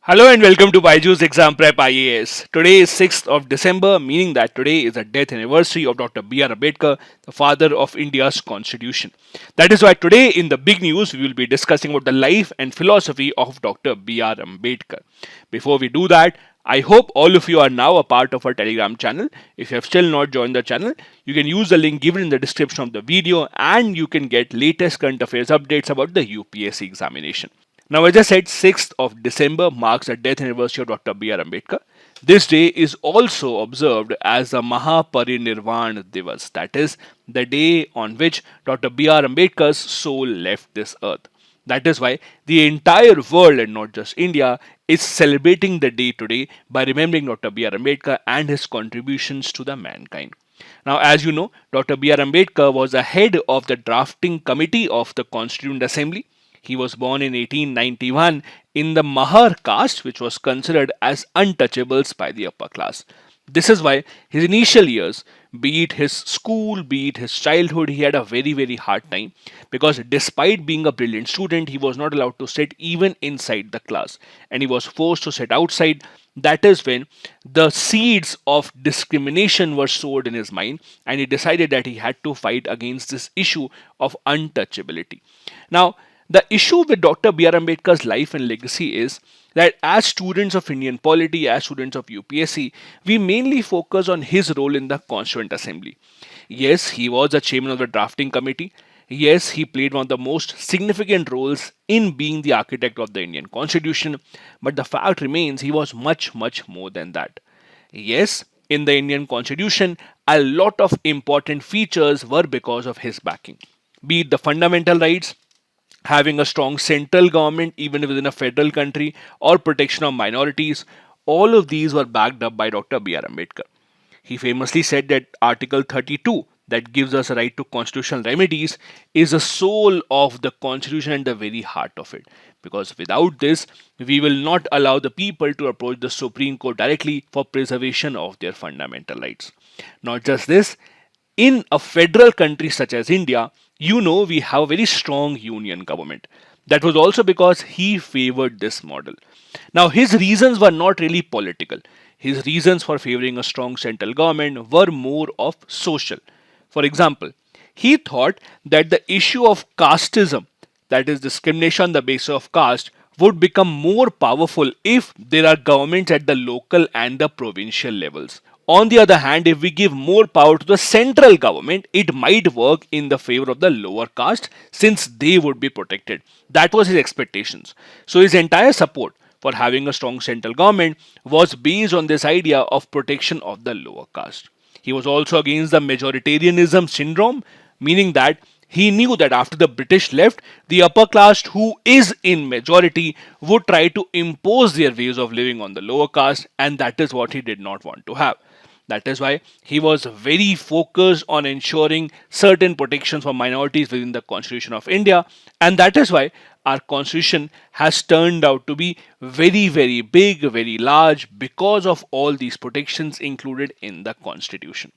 Hello and welcome to BYJU'S Exam Prep IAS. Today is 6th of December, meaning that today is the death anniversary of Dr BR Ambedkar, the father of India's constitution. That is why today in the big news we will be discussing about the life and philosophy of Dr BR Ambedkar. Before we do that, I hope all of you are now a part of our Telegram channel. If you have still not joined the channel, you can use the link given in the description of the video and you can get latest current affairs updates about the UPSC examination. Now, as I said, 6th of December marks the death anniversary of Dr. BR Ambedkar. This day is also observed as the Mahaparinirvan Diwas, that is, the day on which Dr. BR Ambedkar's soul left this earth. That is why the entire world and not just India is celebrating the day today by remembering Dr. BR Ambedkar and his contributions to the mankind. Now, as you know, Dr. BR Ambedkar was the head of the drafting committee of the Constituent Assembly. He was born in 1891 in the Mahar caste, which was considered as untouchables by the upper class. This is why his initial years, be it his school, be it his childhood, he had a very hard time because despite being a brilliant student, he was not allowed to sit even inside the class and he was forced to sit outside. That is when the seeds of discrimination were sowed in his mind and he decided that he had to fight against this issue of untouchability. Now, the issue with Dr. BR Ambedkar's life and legacy is that as students of Indian polity, as students of UPSC, we mainly focus on his role in the Constituent Assembly. Yes, he was the chairman of the drafting committee. Yes, he played one of the most significant roles in being the architect of the Indian Constitution. But the fact remains he was much more than that. Yes, in the Indian Constitution, a lot of important features were because of his backing. Be it the fundamental rights, having a strong central government even within a federal country, or protection of minorities, all of these were backed up by Dr. BR Ambedkar. He famously said that Article 32, that gives us a right to constitutional remedies, is the soul of the constitution and the very heart of it. Because without this, we will not allow the people to approach the Supreme Court directly for preservation of their fundamental rights. Not just this, in a federal country such as India, you know we have a very strong union government. That was also because he favored this model. Now, his reasons were not really political. His reasons for favoring a strong central government were more of social. For example, he thought that the issue of casteism, that is discrimination on the basis of caste, would become more powerful if there are governments at the local and the provincial levels. On the other hand, if we give more power to the central government, it might work in the favor of the lower caste since they would be protected. That was his expectations. So his entire support for having a strong central government was based on this idea of protection of the lower caste. He was also against the majoritarianism syndrome, meaning that he knew that after the British left, the upper caste who is in majority would try to impose their ways of living on the lower caste, and that is what he did not want to have. That is why he was very focused on ensuring certain protections for minorities within the Constitution of India, and that is why our Constitution has turned out to be very big, very large because of all these protections included in the Constitution.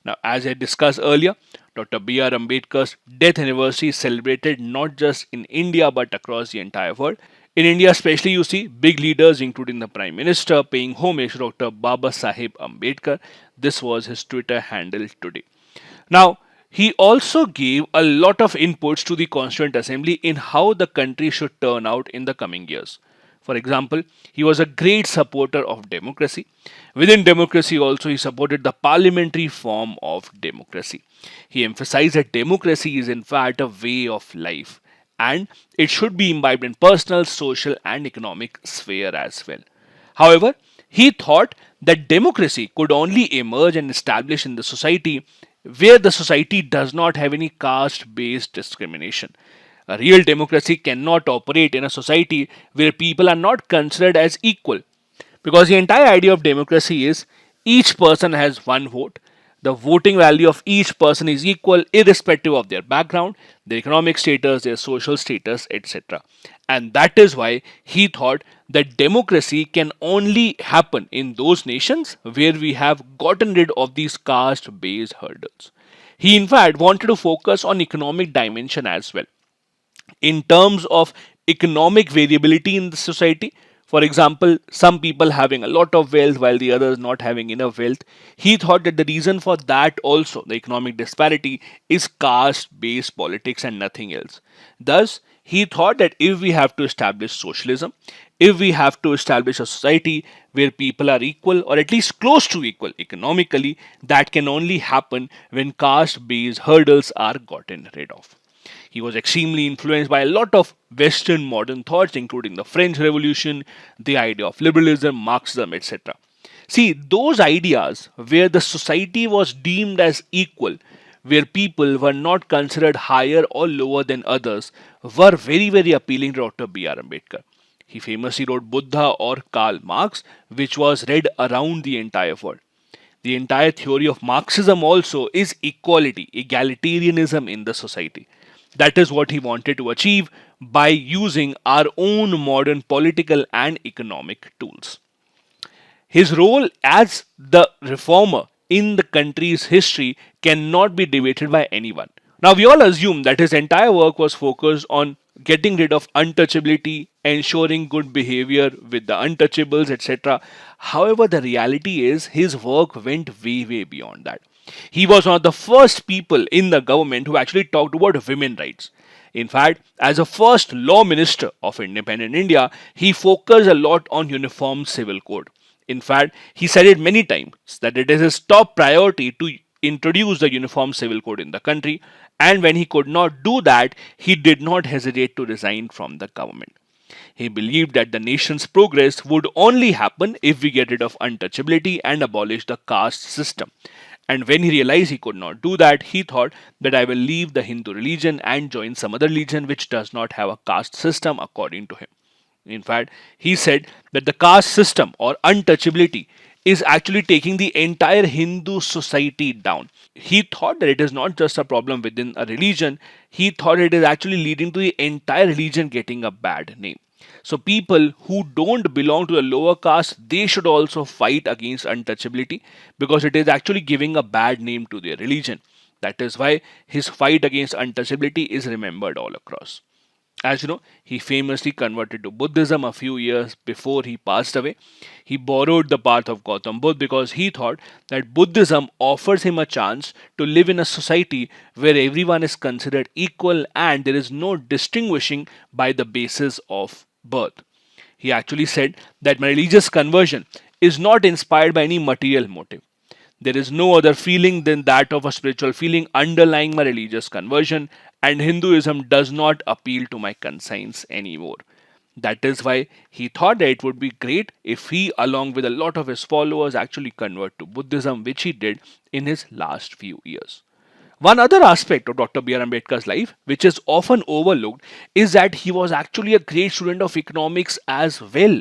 Now, as I discussed earlier, Dr. BR Ambedkar's death anniversary is celebrated not just in India but across the entire world. In India, especially, you see big leaders, including the Prime Minister, paying homage to Dr. Baba Sahib Ambedkar. This was his Twitter handle today. Now, he also gave a lot of inputs to the Constituent Assembly in how the country should turn out in the coming years. For example, he was a great supporter of democracy. Within democracy also, he supported the parliamentary form of democracy. He emphasized that democracy is in fact a way of life and it should be imbibed in personal, social and economic sphere as well. However, he thought that democracy could only emerge and establish in the society where the society does not have any caste-based discrimination. A real democracy cannot operate in a society where people are not considered as equal. Because the entire idea of democracy is each person has one vote. The voting value of each person is equal irrespective of their background, their economic status, their social status, etc. And that is why he thought that democracy can only happen in those nations where we have gotten rid of these caste-based hurdles. He in fact wanted to focus on economic dimension as well in terms of economic variability in the society. For example, some people having a lot of wealth while the others not having enough wealth. He thought that the reason for that also, the economic disparity, is caste-based politics and nothing else. Thus, he thought that if we have to establish socialism, if we have to establish a society where people are equal or at least close to equal economically, that can only happen when caste-based hurdles are gotten rid of. He was extremely influenced by a lot of Western modern thoughts, including the French Revolution, the idea of liberalism, Marxism, etc. See, those ideas where the society was deemed as equal, where people were not considered higher or lower than others, were very, very appealing to Dr. B.R. Ambedkar. He famously wrote Buddha or Karl Marx, which was read around the entire world. The entire theory of Marxism also is equality, egalitarianism in the society. That is what he wanted to achieve by using our own modern political and economic tools. His role as the reformer in the country's history cannot be debated by anyone. Now, we all assume that his entire work was focused on getting rid of untouchability, ensuring good behavior with the untouchables, etc. However, the reality is his work went way, way beyond that. He was one of the first people in the government who actually talked about women rights. In fact, as a first law minister of independent India, he focused a lot on uniform civil code. In fact, he said it many times that it is his top priority to introduce the uniform civil code in the country, and when he could not do that, he did not hesitate to resign from the government. He believed that the nation's progress would only happen if we get rid of untouchability and abolish the caste system. And when he realized he could not do that, he thought that I will leave the Hindu religion and join some other religion which does not have a caste system according to him. In fact, he said that the caste system or untouchability is actually taking the entire Hindu society down. He thought that it is not just a problem within a religion, he thought it is actually leading to the entire religion getting a bad name. So people who don't belong to the lower caste, they should also fight against untouchability because it is actually giving a bad name to their religion. That is why his fight against untouchability is remembered all across. As you know, he famously converted to Buddhism a few years before he passed away. He borrowed the path of Gautam Buddha because he thought that Buddhism offers him a chance to live in a society where everyone is considered equal and there is no distinguishing by the basis of birth. He actually said that my religious conversion is not inspired by any material motive. There is no other feeling than that of a spiritual feeling underlying my religious conversion, and Hinduism does not appeal to my conscience anymore. That is why he thought that it would be great if he, along with a lot of his followers, actually convert to Buddhism, which he did in his last few years. One other aspect of Dr. B.R. Ambedkar's life, which is often overlooked, is that he was actually a great student of economics as well.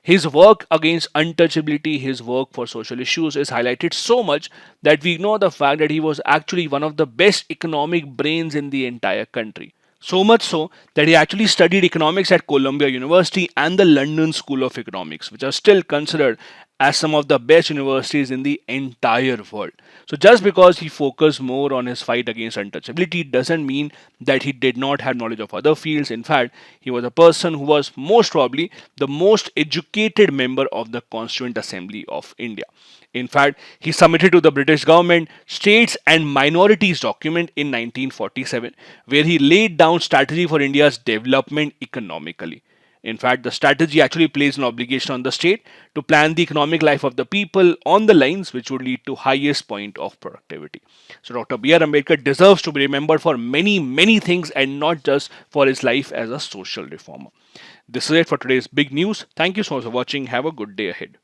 His work against untouchability, his work for social issues is highlighted so much that we ignore the fact that he was actually one of the best economic brains in the entire country. So much so that he actually studied economics at Columbia University and the London School of Economics, which are still considered as some of the best universities in the entire world. So just because he focused more on his fight against untouchability doesn't mean that he did not have knowledge of other fields. In fact, he was a person who was most probably the most educated member of the Constituent Assembly of India. In fact, he submitted to the British government States and Minorities document in 1947, where he laid down strategy for India's development economically. In fact, the strategy actually placed an obligation on the state to plan the economic life of the people on the lines which would lead to highest point of productivity. So Dr. B.R. Ambedkar deserves to be remembered for many, many things and not just for his life as a social reformer. This is it for today's big news. Thank you so much for watching. Have a good day ahead.